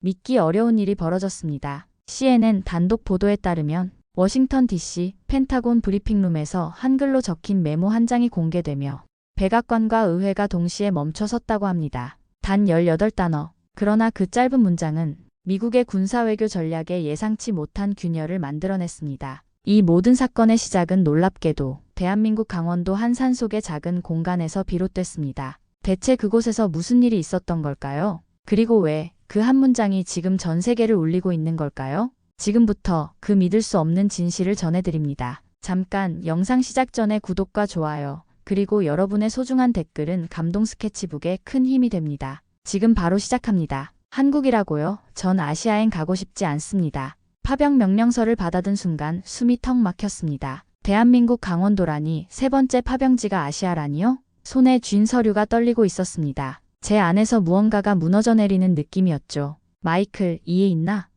믿기 어려운 일이 벌어졌습니다. CNN 단독 보도에 따르면 워싱턴 DC 펜타곤 브리핑룸에서 한글로 적힌 메모 한 장이 공개되며 백악관과 의회가 동시에 멈춰섰다고 합니다. 단 18단어. 그러나 그 짧은 문장은 미국의 군사외교 전략에 예상치 못한 균열을 만들어냈습니다. 이 모든 사건의 시작은 놀랍게도 대한민국 강원도 한 산속의 작은 공간에서 비롯됐습니다. 대체 그곳에서 무슨 일이 있었던 걸까요? 그리고 왜 그 한 문장이 지금 전 세계를 울리고 있는 걸까요? 지금부터 그 믿을 수 없는 진실을 전해드립니다. 잠깐 영상 시작 전에 구독과 좋아요, 그리고 여러분의 소중한 댓글은 감동 스케치북에 큰 힘이 됩니다. 지금 바로 시작합니다. 한국이라고요? 전 아시아엔 가고 싶지 않습니다. 파병 명령서를 받아든 순간 숨이 턱 막혔습니다. 대한민국 강원도라니, 세 번째 파병지가 아시아라니요? 손에 쥔 서류가 떨리고 있었습니다. 제 안에서 무언가가 무너져 내리는 느낌이었죠. 마이클, 이해 있나?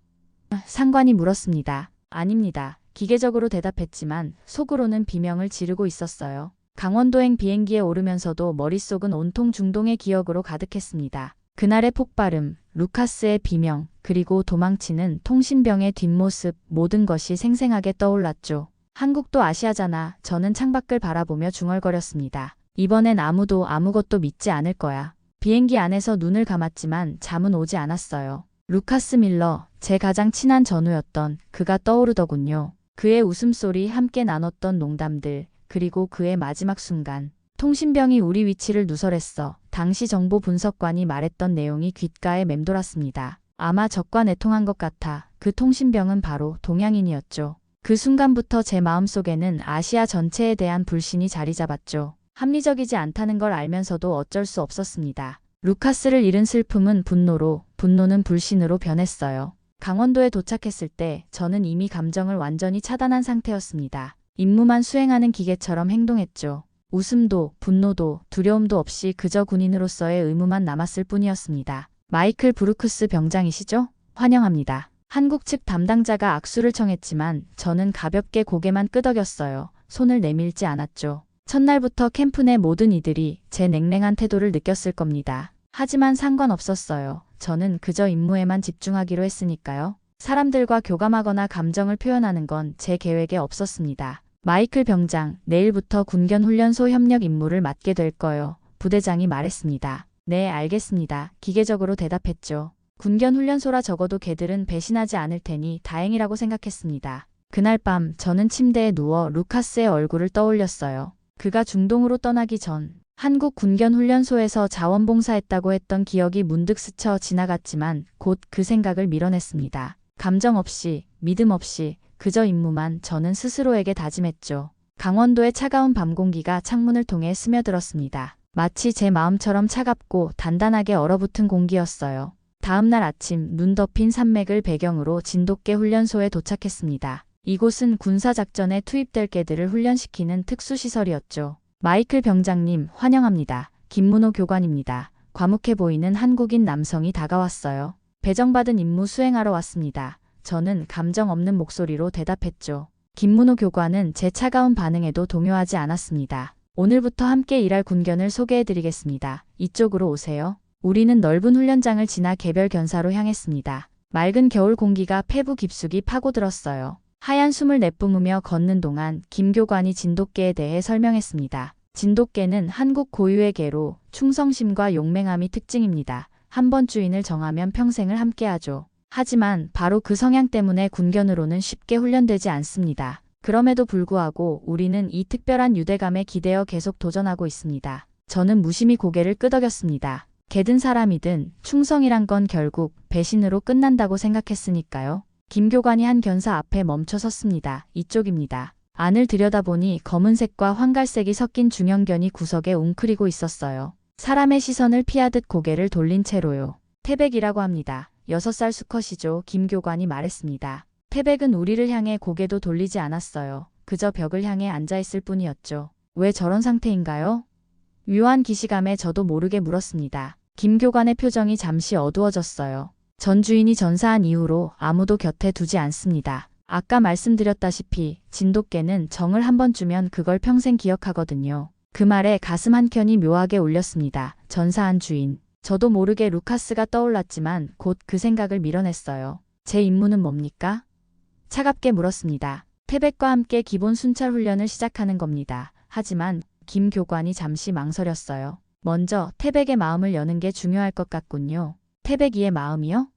상관이 물었습니다. 아닙니다. 기계적으로 대답했지만 속으로는 비명을 지르고 있었어요. 강원도행 비행기에 오르면서도 머릿속은 온통 중동의 기억으로 가득했습니다. 그날의 폭발음, 루카스의 비명, 그리고 도망치는 통신병의 뒷모습, 모든 것이 생생하게 떠올랐죠. 한국도 아시아잖아. 저는 창밖을 바라보며 중얼거렸습니다. 이번엔 아무도 아무것도 믿지 않을 거야. 비행기 안에서 눈을 감았지만 잠은 오지 않았어요. 루카스 밀러, 제 가장 친한 전우였던 그가 떠오르더군요. 그의 웃음소리, 함께 나눴던 농담들, 그리고 그의 마지막 순간. 통신병이 우리 위치를 누설했어. 당시 정보 분석관이 말했던 내용이 귓가에 맴돌았습니다. 아마 적과 내통한 것 같아. 그 통신병은 바로 동양인이었죠. 그 순간부터 제 마음속에는 아시아 전체에 대한 불신이 자리 잡았죠. 합리적이지 않다는 걸 알면서도 어쩔 수 없었습니다. 루카스를 잃은 슬픔은 분노로, 분노는 불신으로 변했어요. 강원도에 도착했을 때 저는 이미 감정을 완전히 차단한 상태였습니다. 임무만 수행하는 기계처럼 행동했죠. 웃음도, 분노도, 두려움도 없이 그저 군인으로서의 의무만 남았을 뿐이었습니다. 마이클 브루크스 병장이시죠? 환영합니다. 한국 측 담당자가 악수를 청했지만 저는 가볍게 고개만 끄덕였어요. 손을 내밀지 않았죠. 첫날부터 캠프 내 모든 이들이 제 냉랭한 태도를 느꼈을 겁니다. 하지만 상관없었어요. 저는 그저 임무에만 집중하기로 했으니까요. 사람들과 교감하거나 감정을 표현하는 건 제 계획에 없었습니다. 마이클 병장, 내일부터 군견훈련소 협력 임무를 맡게 될 거요. 부대장이 말했습니다. 네, 알겠습니다. 기계적으로 대답했죠. 군견훈련소라 적어도 걔들은 배신하지 않을 테니 다행이라고 생각했습니다. 그날 밤 저는 침대에 누워 루카스의 얼굴을 떠올렸어요. 그가 중동으로 떠나기 전 한국 군견훈련소에서 자원봉사했다고 했던 기억이 문득 스쳐 지나갔지만 곧 그 생각을 밀어냈습니다. 감정 없이, 믿음 없이, 그저 임무만. 저는 스스로에게 다짐했죠. 강원도의 차가운 밤 공기가 창문을 통해 스며들었습니다. 마치 제 마음처럼 차갑고 단단하게 얼어붙은 공기였어요. 다음 날 아침, 눈 덮인 산맥을 배경으로 진돗개 훈련소에 도착했습니다. 이곳은 군사작전에 투입될 개들을 훈련시키는 특수시설이었죠. 마이클 병장님, 환영합니다. 김문호 교관입니다. 과묵해 보이는 한국인 남성이 다가왔어요. 배정받은 임무 수행하러 왔습니다. 저는 감정 없는 목소리로 대답했죠. 김문호 교관은 제 차가운 반응에도 동요하지 않았습니다. 오늘부터 함께 일할 군견을 소개해드리겠습니다. 이쪽으로 오세요. 우리는 넓은 훈련장을 지나 개별 견사로 향했습니다. 맑은 겨울 공기가 폐부 깊숙이 파고들었어요. 하얀 숨을 내뿜으며 걷는 동안 김 교관이 진돗개에 대해 설명했습니다. 진돗개는 한국 고유의 개로 충성심과 용맹함이 특징입니다. 한번 주인을 정하면 평생을 함께하죠. 하지만 바로 그 성향 때문에 군견으로는 쉽게 훈련되지 않습니다. 그럼에도 불구하고 우리는 이 특별한 유대감에 기대어 계속 도전하고 있습니다. 저는 무심히 고개를 끄덕였습니다. 개든 사람이든 충성이란 건 결국 배신으로 끝난다고 생각했으니까요. 김 교관이 한 견사 앞에 멈춰 섰습니다. 이쪽입니다. 안을 들여다보니 검은색과 황갈색이 섞인 중형견이 구석에 웅크리고 있었어요. 사람의 시선을 피하듯 고개를 돌린 채로요. 태백이라고 합니다. 6살 수컷이죠. 김 교관이 말했습니다. 태백은 우리를 향해 고개도 돌리지 않았어요. 그저 벽을 향해 앉아있을 뿐이었죠. 왜 저런 상태인가요? 묘한 기시감에 저도 모르게 물었습니다. 김 교관의 표정이 잠시 어두워졌어요. 전 주인이 전사한 이후로 아무도 곁에 두지 않습니다. 아까 말씀드렸다시피 진돗개는 정을 한번 주면 그걸 평생 기억하거든요. 그 말에 가슴 한켠이 묘하게 울렸습니다. 전사한 주인. 저도 모르게 루카스가 떠올랐지만 곧 그 생각을 밀어냈어요. 제 임무는 뭡니까? 차갑게 물었습니다. 태백과 함께 기본 순찰 훈련을 시작하는 겁니다. 하지만 김 교관이 잠시 망설였어요. 먼저 태백의 마음을 여는 게 중요할 것 같군요. 태백이의 마음이요?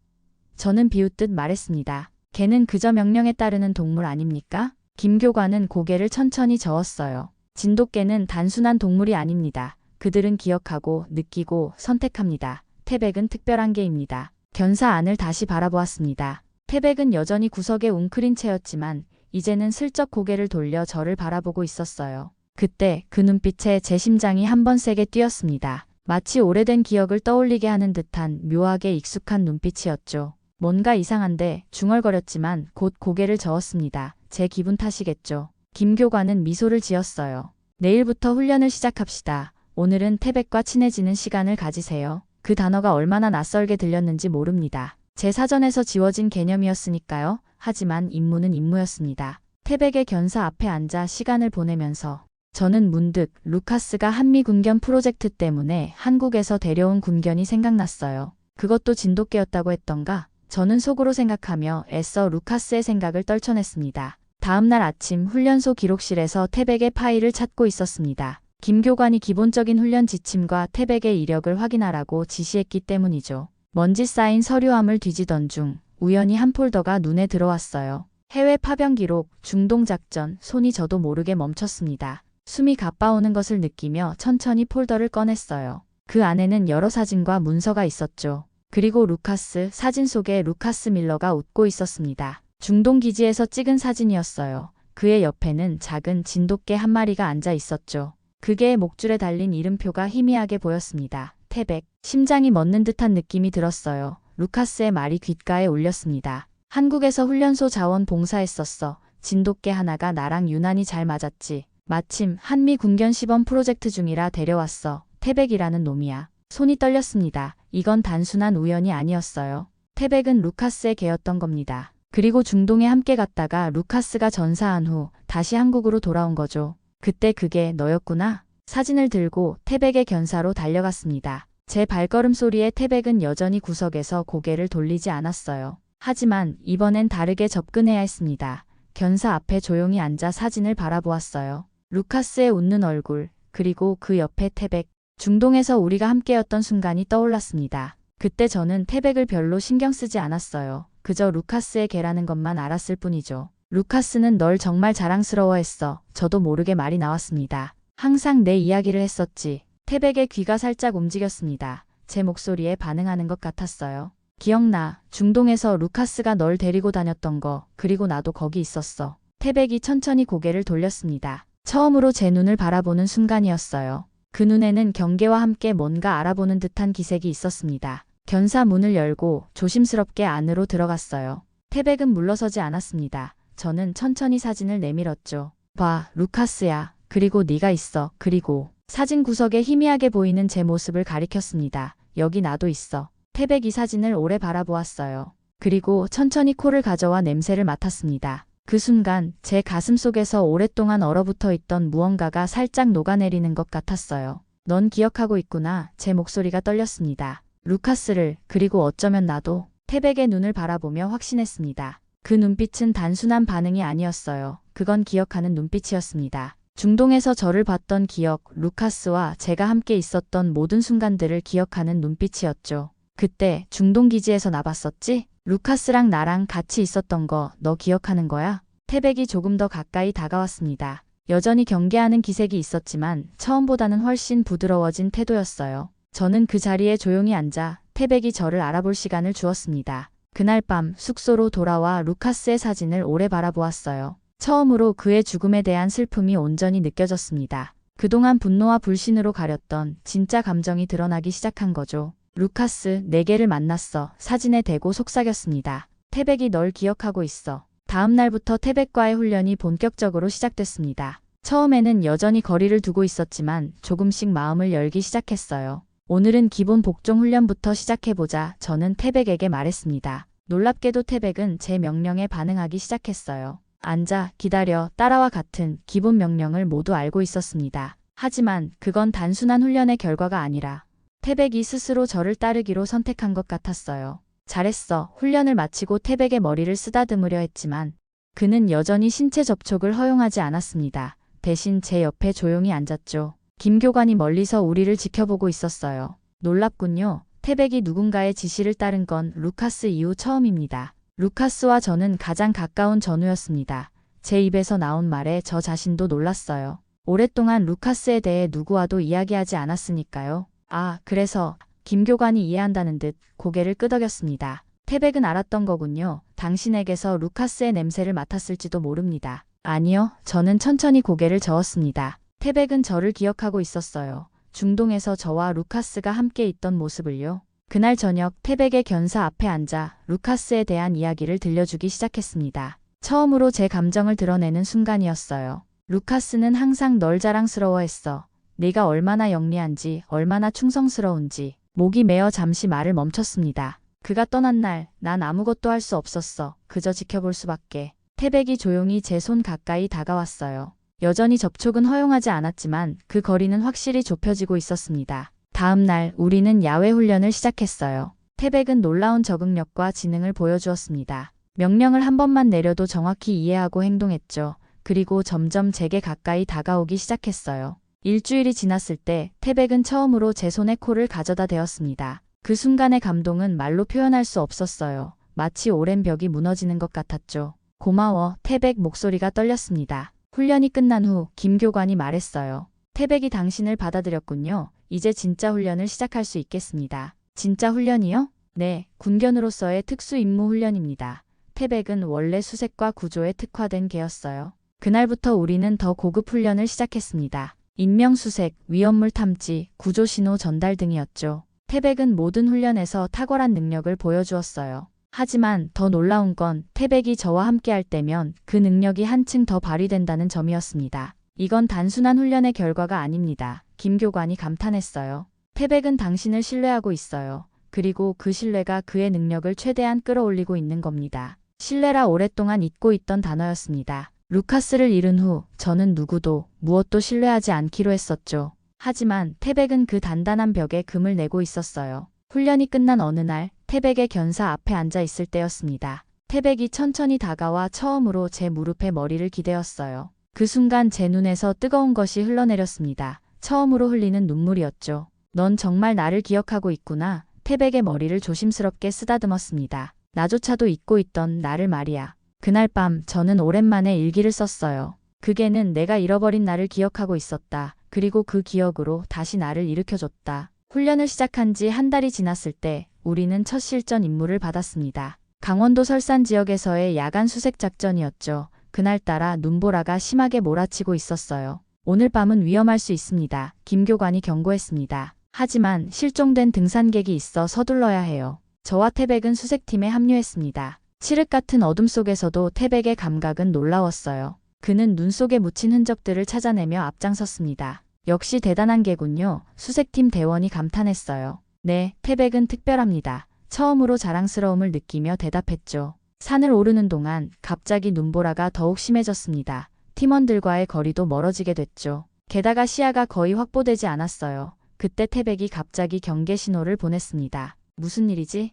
저는 비웃듯 말했습니다. 걔는 그저 명령에 따르는 동물 아닙니까? 김 교관은 고개를 천천히 저었어요. 진돗개는 단순한 동물이 아닙니다. 그들은 기억하고 느끼고 선택합니다. 태백은 특별한 개입니다. 견사 안을 다시 바라보았습니다. 태백은 여전히 구석에 웅크린 채였지만 이제는 슬쩍 고개를 돌려 저를 바라보고 있었어요. 그때 그 눈빛에 제 심장이 한 번 세게 뛰었습니다. 마치 오래된 기억을 떠올리게 하는 듯한 묘하게 익숙한 눈빛이었죠. 뭔가 이상한데 중얼거렸지만 곧 고개를 저었습니다. 제 기분 탓이겠죠. 김 교관은 미소를 지었어요. 내일부터 훈련을 시작합시다. 오늘은 태백과 친해지는 시간을 가지세요. 그 단어가 얼마나 낯설게 들렸는지 모릅니다. 제 사전에서 지워진 개념이었으니까요. 하지만 임무는 임무였습니다. 태백의 견사 앞에 앉아 시간을 보내면서 저는 문득 루카스가 한미 군견 프로젝트 때문에 한국에서 데려온 군견이 생각났어요. 그것도 진돗개였다고 했던가? 저는 속으로 생각하며 애써 루카스의 생각을 떨쳐냈습니다. 다음날 아침 훈련소 기록실에서 태백의 파일을 찾고 있었습니다. 김 교관이 기본적인 훈련 지침과 태백의 이력을 확인하라고 지시했기 때문이죠. 먼지 쌓인 서류함을 뒤지던 중 우연히 한 폴더가 눈에 들어왔어요. 해외 파병 기록, 중동작전, 손이 저도 모르게 멈췄습니다. 숨이 가빠오는 것을 느끼며 천천히 폴더를 꺼냈어요. 그 안에는 여러 사진과 문서가 있었죠. 그리고 루카스, 사진 속에 루카스 밀러가 웃고 있었습니다. 중동 기지에서 찍은 사진이었어요. 그의 옆에는 작은 진돗개 한 마리가 앉아 있었죠. 그 개의 목줄에 달린 이름표가 희미하게 보였습니다. 태백. 심장이 멎는 듯한 느낌이 들었어요. 루카스의 말이 귓가에 울렸습니다. 한국에서 훈련소 자원 봉사했었어. 진돗개 하나가 나랑 유난히 잘 맞았지. 마침 한미 군견 시범 프로젝트 중이라 데려왔어. 태백이라는 놈이야. 손이 떨렸습니다. 이건 단순한 우연이 아니었어요. 태백은 루카스의 개였던 겁니다. 그리고 중동에 함께 갔다가 루카스가 전사한 후 다시 한국으로 돌아온 거죠. 그때 그게 너였구나. 사진을 들고 태백의 견사로 달려갔습니다. 제 발걸음 소리에 태백은 여전히 구석에서 고개를 돌리지 않았어요. 하지만 이번엔 다르게 접근해야 했습니다. 견사 앞에 조용히 앉아 사진을 바라보았어요. 루카스의 웃는 얼굴, 그리고 그 옆에 태백. 중동에서 우리가 함께였던 순간이 떠올랐습니다. 그때 저는 태백을 별로 신경 쓰지 않았어요. 그저 루카스의 개라는 것만 알았을 뿐이죠. 루카스는 널 정말 자랑스러워했어. 저도 모르게 말이 나왔습니다. 항상 내 이야기를 했었지. 태백의 귀가 살짝 움직였습니다. 제 목소리에 반응하는 것 같았어요. 기억나. 중동에서 루카스가 널 데리고 다녔던 거. 그리고 나도 거기 있었어. 태백이 천천히 고개를 돌렸습니다. 처음으로 제 눈을 바라보는 순간이었어요. 그 눈에는 경계와 함께 뭔가 알아보는 듯한 기색이 있었습니다. 견사 문을 열고 조심스럽게 안으로 들어갔어요. 태백은 물러서지 않았습니다. 저는 천천히 사진을 내밀었죠. 봐, 루카스야. 그리고 네가 있어. 그리고 사진 구석에 희미하게 보이는 제 모습을 가리켰습니다. 여기 나도 있어. 태백 이 사진을 오래 바라보았어요. 그리고 천천히 코를 가져와 냄새를 맡았습니다. 그 순간 제 가슴 속에서 오랫동안 얼어붙어 있던 무언가가 살짝 녹아내리는 것 같았어요. 넌 기억하고 있구나. 제 목소리가 떨렸습니다. 루카스를, 그리고 어쩌면 나도. 태백의 눈을 바라보며 확신했습니다. 그 눈빛은 단순한 반응이 아니었어요. 그건 기억하는 눈빛이었습니다. 중동에서 저를 봤던 기억, 루카스와 제가 함께 있었던 모든 순간들을 기억하는 눈빛이었죠. 그때 중동 기지에서 나 봤었지? 루카스랑 나랑 같이 있었던 거 너 기억하는 거야? 태백이 조금 더 가까이 다가왔습니다. 여전히 경계하는 기색이 있었지만 처음보다는 훨씬 부드러워진 태도였어요. 저는 그 자리에 조용히 앉아 태백이 저를 알아볼 시간을 주었습니다. 그날 밤 숙소로 돌아와 루카스의 사진을 오래 바라보았어요. 처음으로 그의 죽음에 대한 슬픔이 온전히 느껴졌습니다. 그동안 분노와 불신으로 가렸던 진짜 감정이 드러나기 시작한 거죠. 루카스, 네 개를 만났어. 사진에 대고 속삭였습니다. 태백이 널 기억하고 있어. 다음 날부터 태백과의 훈련이 본격적으로 시작됐습니다. 처음에는 여전히 거리를 두고 있었지만 조금씩 마음을 열기 시작했어요. 오늘은 기본 복종 훈련부터 시작해보자. 저는 태백에게 말했습니다. 놀랍게도 태백은 제 명령에 반응하기 시작했어요. 앉아, 기다려, 따라와 같은 기본 명령을 모두 알고 있었습니다. 하지만 그건 단순한 훈련의 결과가 아니라 태백이 스스로 저를 따르기로 선택한 것 같았어요. 잘했어. 훈련을 마치고 태백의 머리를 쓰다듬으려 했지만 그는 여전히 신체 접촉을 허용하지 않았습니다. 대신 제 옆에 조용히 앉았죠. 김교관이 멀리서 우리를 지켜보고 있었어요. 놀랍군요. 태백이 누군가의 지시를 따른 건 루카스 이후 처음입니다. 루카스와 저는 가장 가까운 전우였습니다. 제 입에서 나온 말에 저 자신도 놀랐어요. 오랫동안 루카스에 대해 누구와도 이야기하지 않았으니까요. 아, 그래서 김교관이 이해한다는 듯 고개를 끄덕였습니다. 태백은 알았던 거군요. 당신에게서 루카스의 냄새를 맡았을지도 모릅니다. 아니요, 저는 천천히 고개를 저었습니다. 태백은 저를 기억하고 있었어요. 중동에서 저와 루카스가 함께 있던 모습을요. 그날 저녁 태백의 견사 앞에 앉아 루카스에 대한 이야기를 들려주기 시작했습니다. 처음으로 제 감정을 드러내는 순간이었어요. 루카스는 항상 널 자랑스러워했어. 네가 얼마나 영리한지, 얼마나 충성스러운지. 목이 메어 잠시 말을 멈췄습니다. 그가 떠난 날, 난 아무것도 할 수 없었어. 그저 지켜볼 수밖에. 태백이 조용히 제 손 가까이 다가왔어요. 여전히 접촉은 허용하지 않았지만 그 거리는 확실히 좁혀지고 있었습니다. 다음 날 우리는 야외 훈련을 시작했어요. 태백은 놀라운 적응력과 지능을 보여주었습니다. 명령을 한 번만 내려도 정확히 이해하고 행동했죠. 그리고 점점 제게 가까이 다가오기 시작했어요. 일주일이 지났을 때 태백은 처음으로 제 손에 코를 가져다 대었습니다. 그 순간의 감동은 말로 표현할 수 없었어요. 마치 오랜 벽이 무너지는 것 같았죠. 고마워. 태백 목소리가 떨렸습니다. 훈련이 끝난 후 김교관이 말했어요. 태백이 당신을 받아들였군요. 이제 진짜 훈련을 시작할 수 있겠습니다. 진짜 훈련이요? 네, 군견으로서의 특수 임무 훈련입니다. 태백은 원래 수색과 구조에 특화된 개였어요. 그날부터 우리는 더 고급 훈련을 시작했습니다. 인명수색, 위험물 탐지, 구조신호 전달 등이었죠. 태백은 모든 훈련에서 탁월한 능력을 보여주었어요. 하지만 더 놀라운 건 태백이 저와 함께할 때면 그 능력이 한층 더 발휘된다는 점이었습니다. 이건 단순한 훈련의 결과가 아닙니다. 김교관이 감탄했어요. 태백은 당신을 신뢰하고 있어요. 그리고 그 신뢰가 그의 능력을 최대한 끌어올리고 있는 겁니다. 신뢰라 오랫동안 잊고 있던 단어였습니다. 루카스를 잃은 후 저는 누구도 무엇도 신뢰하지 않기로 했었죠. 하지만 태백은 그 단단한 벽에 금을 내고 있었어요. 훈련이 끝난 어느 날 태백의 견사 앞에 앉아 있을 때였습니다. 태백이 천천히 다가와 처음으로 제 무릎에 머리를 기대었어요. 그 순간 제 눈에서 뜨거운 것이 흘러내렸습니다. 처음으로 흘리는 눈물이었죠. 넌 정말 나를 기억하고 있구나. 태백의 머리를 조심스럽게 쓰다듬었습니다. 나조차도 잊고 있던 나를 말이야. 그날 밤 저는 오랜만에 일기를 썼어요. 그게는 내가 잃어버린 나를 기억하고 있었다. 그리고 그 기억으로 다시 나를 일으켜줬다. 훈련을 시작한 지 한 달이 지났을 때 우리는 첫 실전 임무를 받았습니다. 강원도 설산 지역에서의 야간 수색 작전이었죠. 그날따라 눈보라가 심하게 몰아치고 있었어요. 오늘 밤은 위험할 수 있습니다. 김교관이 경고했습니다. 하지만 실종된 등산객이 있어 서둘러야 해요. 저와 태백은 수색팀에 합류했습니다. 칠흑 같은 어둠 속에서도 태백의 감각은 놀라웠어요. 그는 눈 속에 묻힌 흔적들을 찾아내며 앞장섰습니다. 역시 대단한 개군요. 수색팀 대원이 감탄했어요. 네, 태백은 특별합니다. 처음으로 자랑스러움을 느끼며 대답했죠. 산을 오르는 동안 갑자기 눈보라가 더욱 심해졌습니다. 팀원들과의 거리도 멀어지게 됐죠. 게다가 시야가 거의 확보되지 않았어요. 그때 태백이 갑자기 경계 신호를 보냈습니다. 무슨 일이지?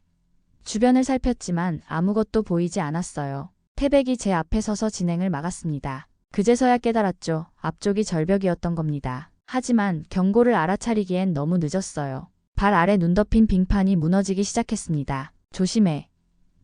주변을 살폈지만 아무것도 보이지 않았어요. 태백이 제 앞에 서서 진행을 막았습니다. 그제서야 깨달았죠. 앞쪽이 절벽이었던 겁니다. 하지만 경고를 알아차리기엔 너무 늦었어요. 발 아래 눈 덮인 빙판이 무너지기 시작했습니다. 조심해.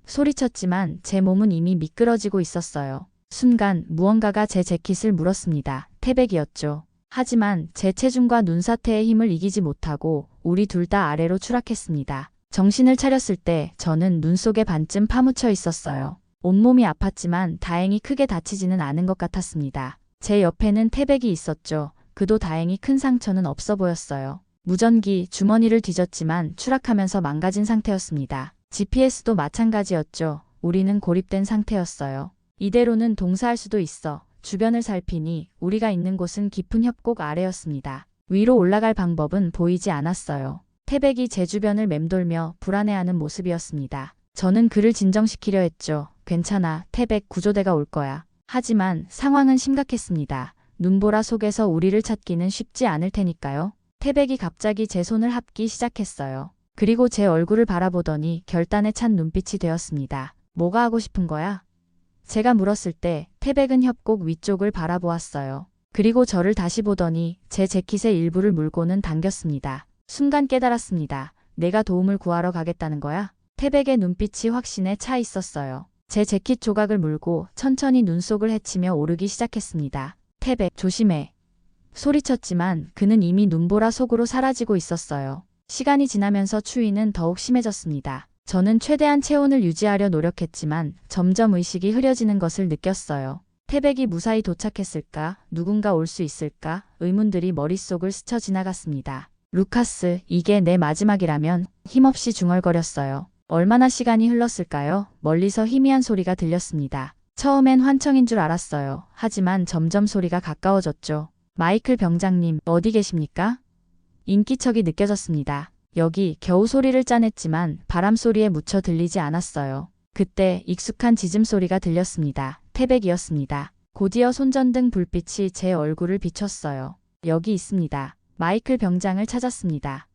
소리쳤지만 제 몸은 이미 미끄러지고 있었어요. 순간 무언가가 제 재킷을 물었습니다. 태백이었죠. 하지만 제 체중과 눈사태의 힘을 이기지 못하고 우리 둘 다 아래로 추락했습니다. 정신을 차렸을 때 저는 눈 속에 반쯤 파묻혀 있었어요. 온몸이 아팠지만 다행히 크게 다치지는 않은 것 같았습니다. 제 옆에는 태백이 있었죠. 그도 다행히 큰 상처는 없어 보였어요. 무전기, 주머니를 뒤졌지만 추락하면서 망가진 상태였습니다. GPS도 마찬가지였죠. 우리는 고립된 상태였어요. 이대로는 동사할 수도 있어. 주변을 살피니 우리가 있는 곳은 깊은 협곡 아래였습니다. 위로 올라갈 방법은 보이지 않았어요. 태백이 제 주변을 맴돌며 불안해하는 모습이었습니다. 저는 그를 진정시키려 했죠. 괜찮아, 태백, 구조대가 올 거야. 하지만 상황은 심각했습니다. 눈보라 속에서 우리를 찾기는 쉽지 않을 테니까요. 태백이 갑자기 제 손을 합기 시작했어요. 그리고 제 얼굴을 바라보더니 결단에 찬 눈빛이 되었습니다. 뭐가 하고 싶은 거야? 제가 물었을 때 태백은 협곡 위쪽을 바라보았어요. 그리고 저를 다시 보더니 제 재킷의 일부를 물고는 당겼습니다. 순간 깨달았습니다. 내가 도움을 구하러 가겠다는 거야? 태백의 눈빛이 확신에 차 있었어요. 제 재킷 조각을 물고 천천히 눈속을 헤치며 오르기 시작했습니다. 태백, 조심해. 소리쳤지만 그는 이미 눈보라 속으로 사라지고 있었어요. 시간이 지나면서 추위는 더욱 심해졌습니다. 저는 최대한 체온을 유지하려 노력했지만 점점 의식이 흐려지는 것을 느꼈어요. 태백이 무사히 도착했을까? 누군가 올 수 있을까? 의문들이 머릿속을 스쳐 지나갔습니다. 루카스, 이게 내 마지막이라면 힘없이 중얼거렸어요. 얼마나 시간이 흘렀을까요? 멀리서 희미한 소리가 들렸습니다. 처음엔 환청인 줄 알았어요. 하지만 점점 소리가 가까워졌죠. 마이클 병장님, 어디 계십니까? 인기척이 느껴졌습니다. 여기. 겨우 소리를 짜냈지만 바람 소리에 묻혀 들리지 않았어요. 그때 익숙한 짖음 소리가 들렸습니다. 태백이었습니다. 곧이어 손전등 불빛이 제 얼굴을 비췄어요. 여기 있습니다. 마이클 병장을 찾았습니다.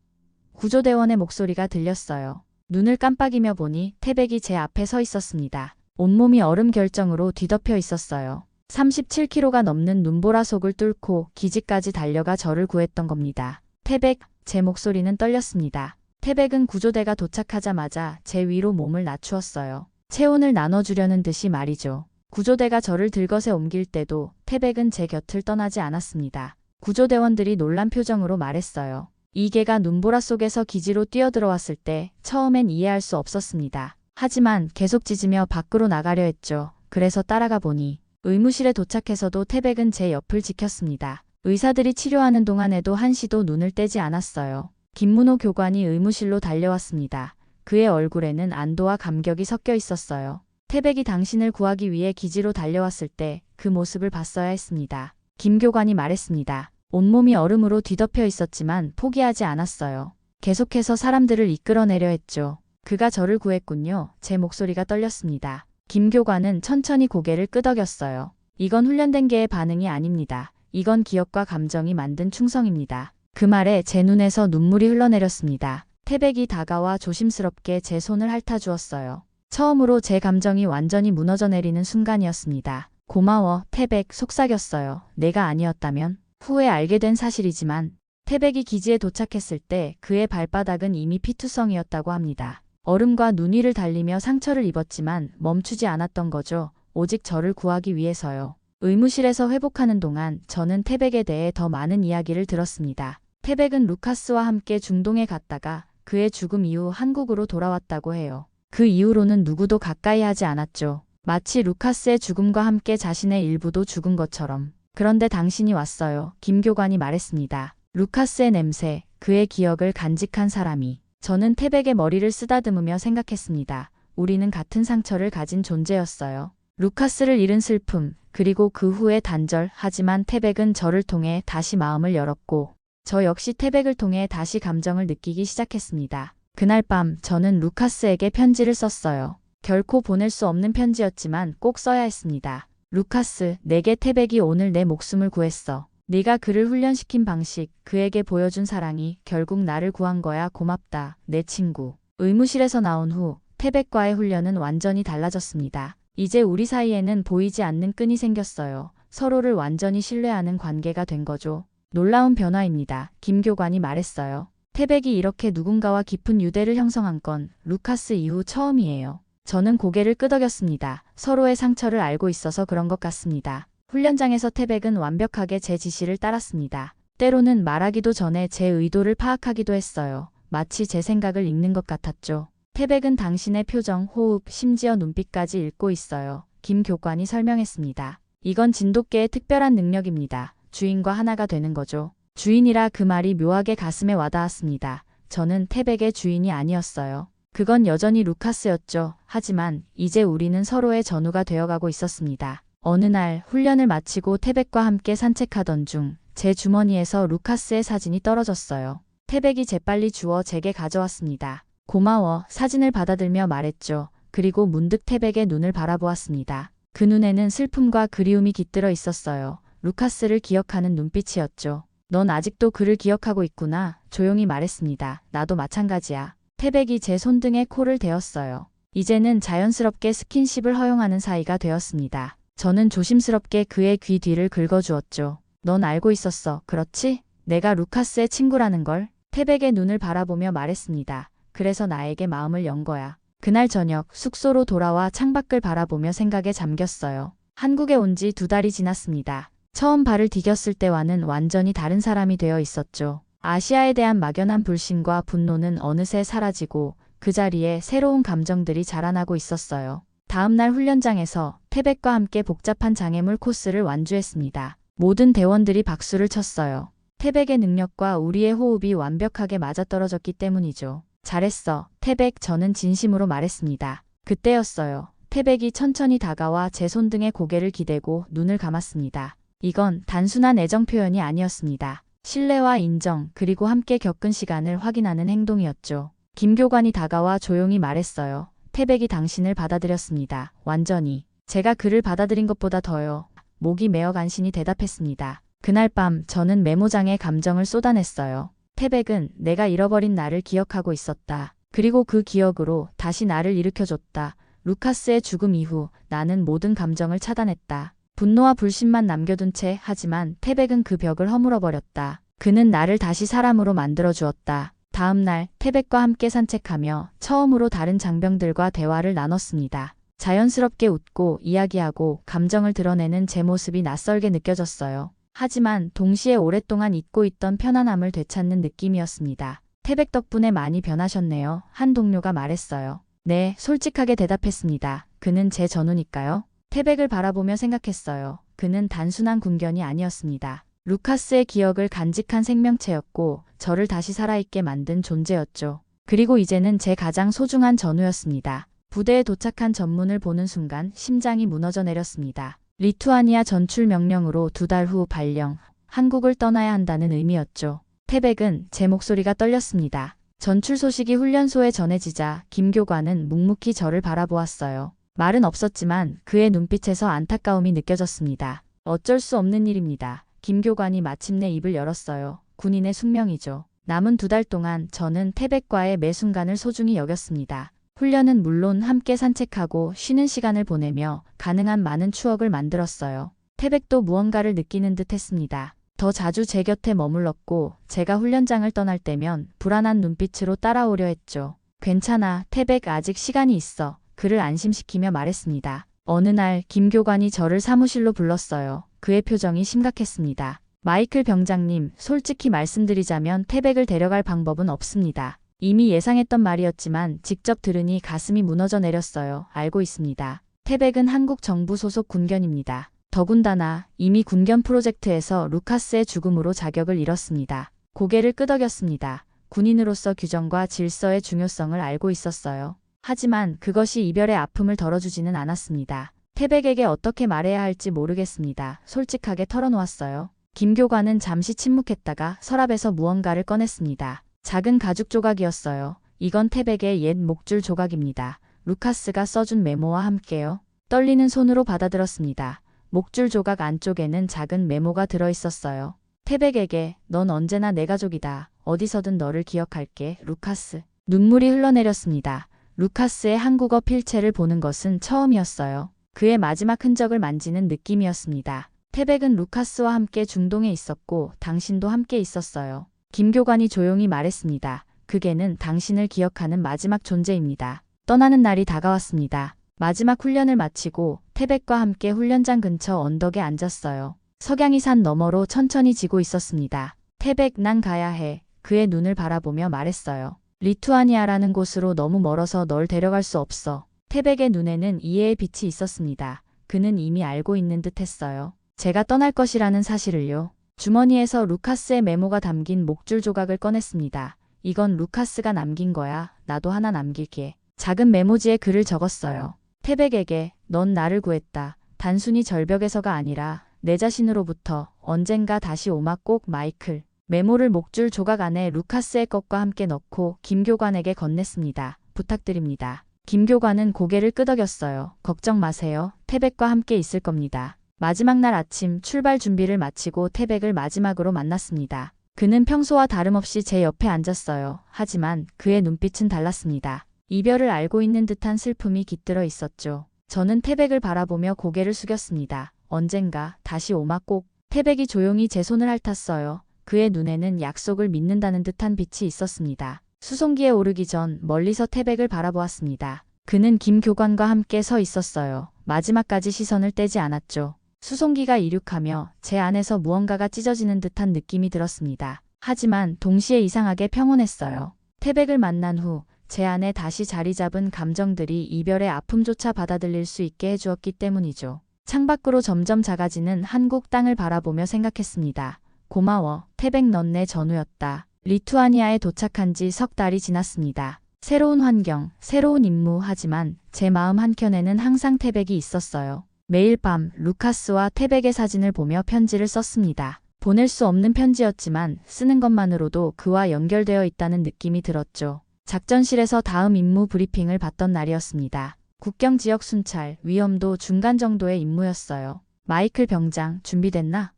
구조대원의 목소리가 들렸어요. 눈을 깜빡이며 보니 태백이 제 앞에 서 있었습니다. 온몸이 얼음 결정으로 뒤덮여 있었어요. 37kg가 넘는 눈보라 속을 뚫고 기지까지 달려가 저를 구했던 겁니다. 태백, 제 목소리는 떨렸습니다. 태백은 구조대가 도착하자마자 제 위로 몸을 낮추었어요. 체온을 나눠주려는 듯이 말이죠. 구조대가 저를 들것에 옮길 때도 태백은 제 곁을 떠나지 않았습니다. 구조대원들이 놀란 표정으로 말했어요. 이 개가 눈보라 속에서 기지로 뛰어들어왔을 때 처음엔 이해할 수 없었습니다. 하지만 계속 짖으며 밖으로 나가려 했죠. 그래서 따라가 보니 의무실에 도착해서도 태백은 제 옆을 지켰습니다. 의사들이 치료하는 동안에도 한시도 눈을 떼지 않았어요. 김문호 교관이 의무실로 달려왔습니다. 그의 얼굴에는 안도와 감격이 섞여 있었어요. 태백이 당신을 구하기 위해 기지로 달려왔을 때 그 모습을 봤어야 했습니다. 김 교관이 말했습니다. 온몸이 얼음으로 뒤덮여 있었지만 포기하지 않았어요. 계속해서 사람들을 이끌어내려 했죠. 그가 저를 구했군요. 제 목소리가 떨렸습니다. 김 교관은 천천히 고개를 끄덕였어요. 이건 훈련된 개의 반응이 아닙니다. 이건 기억과 감정이 만든 충성입니다. 그 말에 제 눈에서 눈물이 흘러내렸습니다. 태백이 다가와 조심스럽게 제 손을 핥아주었어요. 처음으로 제 감정이 완전히 무너져 내리는 순간이었습니다. 고마워, 태백. 속삭였어요. 내가 아니었다면? 후에 알게 된 사실이지만 태백이 기지에 도착했을 때 그의 발바닥은 이미 피투성이었다고 합니다. 얼음과 눈 위를 달리며 상처를 입었지만 멈추지 않았던 거죠. 오직 저를 구하기 위해서요. 의무실에서 회복하는 동안 저는 태백에 대해 더 많은 이야기를 들었습니다. 태백은 루카스와 함께 중동에 갔다가 그의 죽음 이후 한국으로 돌아왔다고 해요. 그 이후로는 누구도 가까이 하지 않았죠. 마치 루카스의 죽음과 함께 자신의 일부도 죽은 것처럼. 그런데 당신이 왔어요. 김 교관이 말했습니다. 루카스의 냄새, 그의 기억을 간직한 사람이. 저는 태백의 머리를 쓰다듬으며 생각했습니다. 우리는 같은 상처를 가진 존재였어요. 루카스를 잃은 슬픔, 그리고 그 후의 단절. 하지만 태백은 저를 통해 다시 마음을 열었고 저 역시 태백을 통해 다시 감정을 느끼기 시작했습니다. 그날 밤 저는 루카스에게 편지를 썼어요. 결코 보낼 수 없는 편지였지만 꼭 써야 했습니다. 루카스, 내게 태백이 오늘 내 목숨을 구했어. 네가 그를 훈련시킨 방식, 그에게 보여준 사랑이 결국 나를 구한 거야. 고맙다, 내 친구. 의무실에서 나온 후 태백과의 훈련은 완전히 달라졌습니다. 이제 우리 사이에는 보이지 않는 끈이 생겼어요. 서로를 완전히 신뢰하는 관계가 된 거죠. 놀라운 변화입니다. 김 교관이 말했어요. 태백이 이렇게 누군가와 깊은 유대를 형성한 건 루카스 이후 처음이에요. 저는 고개를 끄덕였습니다. 서로의 상처를 알고 있어서 그런 것 같습니다. 훈련장에서 태백은 완벽하게 제 지시를 따랐습니다. 때로는 말하기도 전에 제 의도를 파악하기도 했어요. 마치 제 생각을 읽는 것 같았죠. 태백은 당신의 표정, 호흡, 심지어 눈빛까지 읽고 있어요. 김 교관이 설명했습니다. 이건 진돗개의 특별한 능력입니다. 주인과 하나가 되는 거죠. 주인이라 그 말이 묘하게 가슴에 와닿았습니다. 저는 태백의 주인이 아니었어요. 그건 여전히 루카스였죠. 하지만 이제 우리는 서로의 전우가 되어가고 있었습니다. 어느 날 훈련을 마치고 태백과 함께 산책하던 중 제 주머니에서 루카스의 사진이 떨어졌어요. 태백이 재빨리 주워 제게 가져왔습니다. 고마워. 사진을 받아들며 말했죠. 그리고 문득 태백의 눈을 바라보았습니다. 그 눈에는 슬픔과 그리움이 깃들어 있었어요. 루카스를 기억하는 눈빛이었죠. 넌 아직도 그를 기억하고 있구나. 조용히 말했습니다. 나도 마찬가지야. 태백이 제 손등에 코를 대었어요. 이제는 자연스럽게 스킨십을 허용하는 사이가 되었습니다. 저는 조심스럽게 그의 귀 뒤를 긁어주었죠. 넌 알고 있었어. 그렇지? 내가 루카스의 친구라는 걸. 태백의 눈을 바라보며 말했습니다. 그래서 나에게 마음을 연 거야. 그날 저녁 숙소로 돌아와 창밖을 바라보며 생각에 잠겼어요. 한국에 온 지 2달이 지났습니다. 처음 발을 디뎠을 때와는 완전히 다른 사람이 되어 있었죠. 아시아에 대한 막연한 불신과 분노는 어느새 사라지고 그 자리에 새로운 감정들이 자라나고 있었어요. 다음날 훈련장에서 태백과 함께 복잡한 장애물 코스를 완주했습니다. 모든 대원들이 박수를 쳤어요. 태백의 능력과 우리의 호흡이 완벽하게 맞아떨어졌기 때문이죠. 잘했어, 태백. 저는 진심으로 말했습니다. 그때였어요. 태백이 천천히 다가와 제 손등에 고개를 기대고 눈을 감았습니다. 이건 단순한 애정 표현이 아니었습니다. 신뢰와 인정, 그리고 함께 겪은 시간을 확인하는 행동이었죠. 김교관이 다가와 조용히 말했어요. 태백이 당신을 받아들였습니다. 완전히. 제가 그를 받아들인 것보다 더요. 목이 메어 간신히 대답했습니다. 그날 밤 저는 메모장에 감정을 쏟아냈어요. 태백은 내가 잃어버린 나를 기억하고 있었다. 그리고 그 기억으로 다시 나를 일으켜줬다. 루카스의 죽음 이후 나는 모든 감정을 차단했다. 분노와 불신만 남겨둔 채 하지만 태백은 그 벽을 허물어버렸다. 그는 나를 다시 사람으로 만들어주었다. 다음 날 태백과 함께 산책하며 처음으로 다른 장병들과 대화를 나눴습니다. 자연스럽게 웃고 이야기하고 감정을 드러내는 제 모습이 낯설게 느껴졌어요. 하지만 동시에 오랫동안 잊고 있던 편안함을 되찾는 느낌이었습니다. 태백 덕분에 많이 변하셨네요. 한 동료가 말했어요. 네, 솔직하게 대답했습니다. 그는 제 전우니까요. 태백을 바라보며 생각했어요. 그는 단순한 군견이 아니었습니다. 루카스의 기억을 간직한 생명체였고 저를 다시 살아있게 만든 존재였죠. 그리고 이제는 제 가장 소중한 전우였습니다. 부대에 도착한 전문을 보는 순간 심장이 무너져 내렸습니다. 리투아니아 전출 명령으로 2달 후 발령, 한국을 떠나야 한다는 의미였죠. 태백은 제 목소리가 떨렸습니다. 전출 소식이 훈련소에 전해지자 김교관은 묵묵히 저를 바라보았어요. 말은 없었지만 그의 눈빛에서 안타까움이 느껴졌습니다. 어쩔 수 없는 일입니다. 김교관이 마침내 입을 열었어요. 군인의 숙명이죠. 남은 2달 동안 저는 태백과의 매 순간을 소중히 여겼습니다. 훈련은 물론 함께 산책하고 쉬는 시간을 보내며 가능한 많은 추억을 만들었어요. 태백도 무언가를 느끼는 듯 했습니다. 더 자주 제 곁에 머물렀고 제가 훈련장을 떠날 때면 불안한 눈빛으로 따라오려 했죠. 괜찮아, 태백, 아직 시간이 있어. 그를 안심시키며 말했습니다. 어느 날 김교관이 저를 사무실로 불렀어요. 그의 표정이 심각했습니다. 마이클 병장님, 솔직히 말씀드리자면 태백을 데려갈 방법은 없습니다. 이미 예상했던 말이었지만 직접 들으니 가슴이 무너져 내렸어요. 알고 있습니다. 태백은 한국 정부 소속 군견입니다. 더군다나 이미 군견 프로젝트에서 루카스의 죽음으로 자격을 잃었습니다. 고개를 끄덕였습니다. 군인으로서 규정과 질서의 중요성을 알고 있었어요. 하지만 그것이 이별의 아픔을 덜어주지는 않았습니다. 태백에게 어떻게 말해야 할지 모르겠습니다. 솔직하게 털어놓았어요. 김교관은 잠시 침묵했다가 서랍에서 무언가를 꺼냈습니다. 작은 가죽 조각이었어요. 이건 태백의 옛 목줄 조각입니다. 루카스가 써준 메모와 함께요. 떨리는 손으로 받아들었습니다. 목줄 조각 안쪽에는 작은 메모가 들어있었어요. 태백에게 넌 언제나 내 가족이다. 어디서든 너를 기억할게. 루카스. 눈물이 흘러내렸습니다. 루카스의 한국어 필체를 보는 것은 처음이었어요. 그의 마지막 흔적을 만지는 느낌이었습니다. 태백은 루카스와 함께 중동에 있었고 당신도 함께 있었어요. 김교관이 조용히 말했습니다. 그게는 당신을 기억하는 마지막 존재입니다. 떠나는 날이 다가왔습니다. 마지막 훈련을 마치고 태백과 함께 훈련장 근처 언덕에 앉았어요. 석양이 산 너머로 천천히 지고 있었습니다. 태백, 난 가야 해. 그의 눈을 바라보며 말했어요. 리투아니아라는 곳으로 너무 멀어서 널 데려갈 수 없어. 태백의 눈에는 이해의 빛이 있었습니다. 그는 이미 알고 있는 듯 했어요. 제가 떠날 것이라는 사실을요. 주머니에서 루카스의 메모가 담긴 목줄 조각을 꺼냈습니다. 이건 루카스가 남긴 거야. 나도 하나 남길게. 작은 메모지에 글을 적었어요. 태백에게 넌 나를 구했다. 단순히 절벽에서가 아니라 내 자신으로부터. 언젠가 다시 오마. 꼭 마이클. 메모를 목줄 조각 안에 루카스의 것과 함께 넣고 김교관에게 건넸습니다. 부탁드립니다. 김교관은 고개를 끄덕였어요. 걱정 마세요. 태백과 함께 있을 겁니다. 마지막 날 아침 출발 준비를 마치고 태백을 마지막으로 만났습니다. 그는 평소와 다름없이 제 옆에 앉았어요. 하지만 그의 눈빛은 달랐습니다. 이별을 알고 있는 듯한 슬픔이 깃들어 있었죠. 저는 태백을 바라보며 고개를 숙였습니다. 언젠가 다시 오마 꼭. 태백이 조용히 제 손을 핥았어요. 그의 눈에는 약속을 믿는다는 듯한 빛이 있었습니다. 수송기에 오르기 전 멀리서 태백을 바라보았습니다. 그는 김 교관과 함께 서 있었어요. 마지막까지 시선을 떼지 않았죠. 수송기가 이륙하며 제 안에서 무언가가 찢어지는 듯한 느낌이 들었습니다. 하지만 동시에 이상하게 평온했어요. 태백을 만난 후 제 안에 다시 자리 잡은 감정들이 이별의 아픔조차 받아들일 수 있게 해주었기 때문이죠. 창밖으로 점점 작아지는 한국 땅을 바라보며 생각했습니다. 고마워, 태백 넌 내 전우였다. 리투아니아에 도착한 지 석 달이 지났습니다. 새로운 환경, 새로운 임무 하지만 제 마음 한켠에는 항상 태백이 있었어요. 매일 밤 루카스와 태백의 사진을 보며 편지를 썼습니다. 보낼 수 없는 편지였지만 쓰는 것만으로도 그와 연결되어 있다는 느낌이 들었죠. 작전실에서 다음 임무 브리핑을 받던 날이었습니다. 국경 지역 순찰, 위험도 중간 정도의 임무였어요. 마이클 병장, 준비됐나?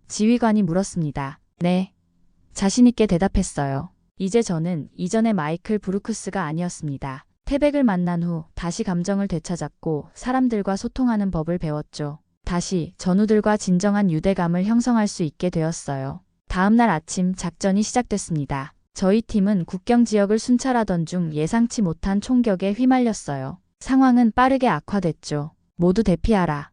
지휘관이 물었습니다. 네. 자신있게 대답했어요. 이제 저는 이전의 마이클 브루크스가 아니었습니다. 태백을 만난 후 다시 감정을 되찾았고 사람들과 소통하는 법을 배웠죠. 다시 전우들과 진정한 유대감을 형성할 수 있게 되었어요. 다음 날 아침 작전이 시작됐습니다. 저희 팀은 국경 지역을 순찰하던 중 예상치 못한 총격에 휘말렸어요. 상황은 빠르게 악화됐죠. 모두 대피하라.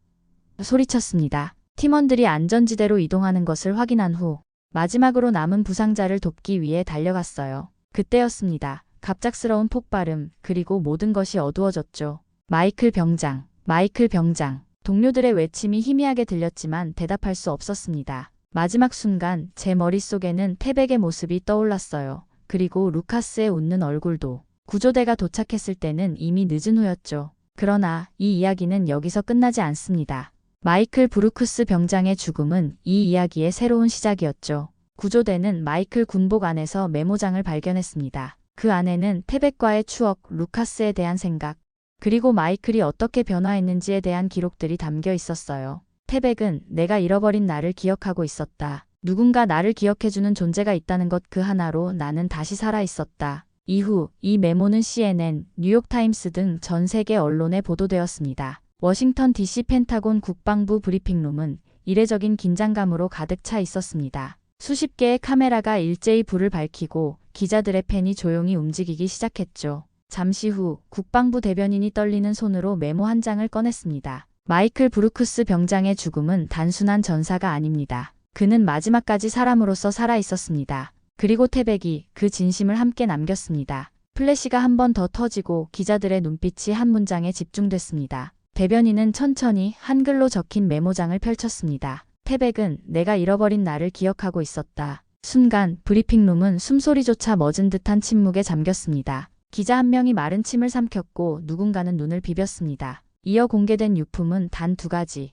소리쳤습니다. 팀원들이 안전지대로 이동하는 것을 확인한 후 마지막으로 남은 부상자를 돕기 위해 달려갔어요. 그때였습니다. 갑작스러운 폭발음, 그리고 모든 것이 어두워졌죠. 마이클 병장, 마이클 병장. 동료들의 외침이 희미하게 들렸지만 대답할 수 없었습니다. 마지막 순간 제 머릿속에는 태백의 모습이 떠올랐어요. 그리고 루카스의 웃는 얼굴도. 구조대가 도착했을 때는 이미 늦은 후였죠. 그러나 이 이야기는 여기서 끝나지 않습니다. 마이클 브루크스 병장의 죽음은 이 이야기의 새로운 시작이었죠. 구조대는 마이클 군복 안에서 메모장을 발견했습니다. 그 안에는 태백과의 추억, 루카스에 대한 생각, 그리고 마이클이 어떻게 변화했는지에 대한 기록들이 담겨 있었어요. 태백은 내가 잃어버린 나를 기억하고 있었다. 누군가 나를 기억해주는 존재가 있다는 것 그 하나로 나는 다시 살아 있었다. 이후 이 메모는 CNN, 뉴욕타임스 등 전 세계 언론에 보도되었습니다. 워싱턴 DC 펜타곤 국방부 브리핑룸은 이례적인 긴장감으로 가득 차 있었습니다. 수십 개의 카메라가 일제히 불을 밝히고 기자들의 펜이 조용히 움직이기 시작했죠. 잠시 후 국방부 대변인이 떨리는 손으로 메모 한 장을 꺼냈습니다. 마이클 브루크스 병장의 죽음은 단순한 전사가 아닙니다. 그는 마지막까지 사람으로서 살아 있었습니다. 그리고 태백이 그 진심을 함께 남겼습니다. 플래시가 한 번 더 터지고 기자들의 눈빛이 한 문장에 집중됐습니다. 대변인은 천천히 한글로 적힌 메모장을 펼쳤습니다. 태백은 내가 잃어버린 나를 기억하고 있었다. 순간 브리핑룸은 숨소리조차 멎은 듯한 침묵에 잠겼습니다. 기자 한 명이 마른 침을 삼켰고 누군가는 눈을 비볐습니다. 이어 공개된 유품은 단 2가지.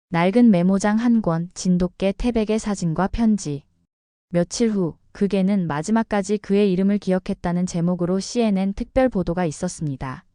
낡은 메모장 1권, 진돗개 태백의 사진과 편지. 며칠 후 그 개는 마지막까지 그의 이름을 기억했다는 제목으로 CNN 특별 보도가 있었습니다.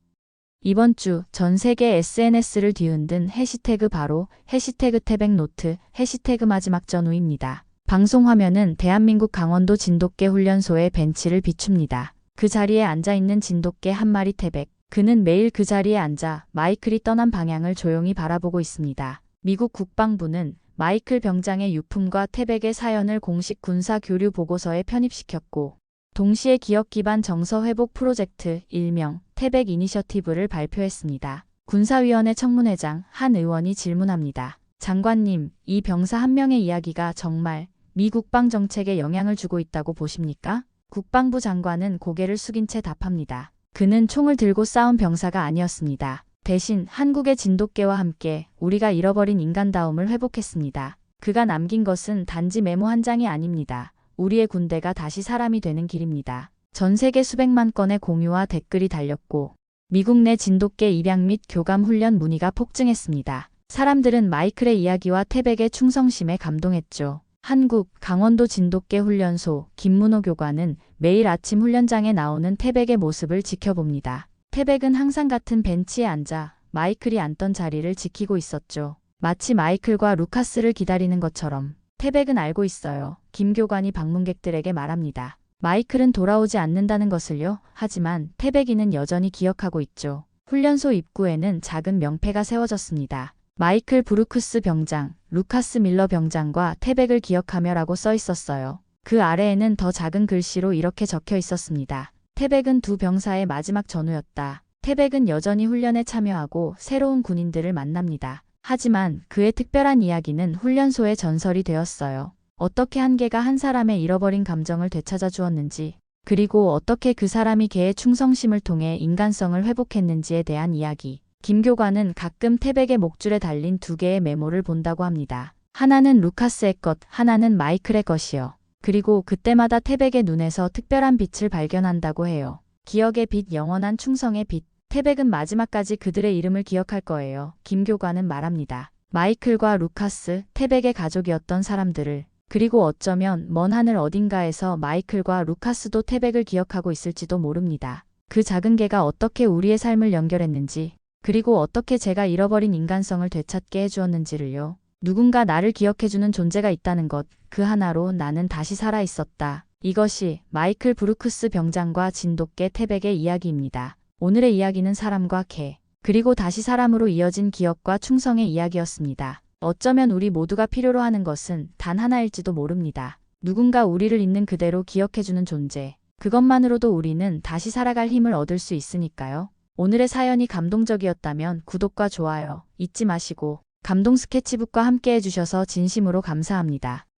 이번 주 전 세계 SNS를 뒤흔든 해시태그 바로 해시태그 태백노트, 해시태그 마지막 전후입니다. 방송 화면은 대한민국 강원도 진돗개 훈련소의 벤치를 비춥니다. 그 자리에 앉아있는 진돗개 한 마리 태백. 그는 매일 그 자리에 앉아 마이클이 떠난 방향을 조용히 바라보고 있습니다. 미국 국방부는 마이클 병장의 유품과 태백의 사연을 공식 군사 교류 보고서에 편입시켰고 동시에 기억 기반 정서 회복 프로젝트 일명 태백 이니셔티브를 발표했습니다. 군사위원회 청문회장 한 의원이 질문합니다. 장관님, 이 병사 한 명의 이야기가 정말 미 국방 정책에 영향을 주고 있다고 보십니까? 국방부 장관은 고개를 숙인 채 답합니다. 그는 총을 들고 싸운 병사가 아니었습니다. 대신 한국의 진돗개와 함께 우리가 잃어버린 인간다움을 회복했습니다. 그가 남긴 것은 단지 메모 한 장이 아닙니다. 우리의 군대가 다시 사람이 되는 길입니다. 전 세계 수백만 건의 공유와 댓글이 달렸고 미국 내 진돗개 입양 및 교감 훈련 문의가 폭증했습니다. 사람들은 마이클의 이야기와 태백의 충성심에 감동했죠. 한국 강원도 진돗개 훈련소 김문호 교관은 매일 아침 훈련장에 나오는 태백의 모습을 지켜봅니다. 태백은 항상 같은 벤치에 앉아 마이클이 앉던 자리를 지키고 있었죠. 마치 마이클과 루카스를 기다리는 것처럼. 태백은 알고 있어요. 김 교관이 방문객들에게 말합니다. 마이클은 돌아오지 않는다는 것을요. 하지만 태백이는 여전히 기억하고 있죠. 훈련소 입구에는 작은 명패가 세워졌습니다. 마이클 브루크스 병장, 루카스 밀러 병장과 태백을 기억하며라고 써 있었어요. 그 아래에는 더 작은 글씨로 이렇게 적혀 있었습니다. 태백은 두 병사의 마지막 전우였다. 태백은 여전히 훈련에 참여하고 새로운 군인들을 만납니다. 하지만 그의 특별한 이야기는 훈련소의 전설이 되었어요. 어떻게 한계가 한 사람의 잃어버린 감정을 되찾아 주었는지, 그리고 어떻게 그 사람이 개의 충성심을 통해 인간성을 회복했는지에 대한 이야기. 김 교관은 가끔 태백의 목줄에 달린 두 개의 메모를 본다고 합니다. 하나는 루카스의 것, 하나는 마이클의 것이요. 그리고 그때마다 태백의 눈에서 특별한 빛을 발견한다고 해요. 기억의 빛, 영원한 충성의 빛. 태백은 마지막까지 그들의 이름을 기억할 거예요. 김 교관은 말합니다. 마이클과 루카스, 태백의 가족이었던 사람들을. 그리고 어쩌면 먼 하늘 어딘가에서 마이클과 루카스도 태백을 기억하고 있을지도 모릅니다. 그 작은 개가 어떻게 우리의 삶을 연결했는지, 그리고 어떻게 제가 잃어버린 인간성을 되찾게 해주었는지를요. 누군가 나를 기억해주는 존재가 있다는 것, 그 하나로 나는 다시 살아 있었다. 이것이 마이클 브루크스 병장과 진돗개 태백의 이야기입니다. 오늘의 이야기는 사람과 개, 그리고 다시 사람으로 이어진 기억과 충성의 이야기였습니다. 어쩌면 우리 모두가 필요로 하는 것은 단 하나일지도 모릅니다. 누군가 우리를 있는 그대로 기억해주는 존재. 그것만으로도 우리는 다시 살아갈 힘을 얻을 수 있으니까요. 오늘의 사연이 감동적이었다면 구독과 좋아요 잊지 마시고 감동 스케치북과 함께 해주셔서 진심으로 감사합니다.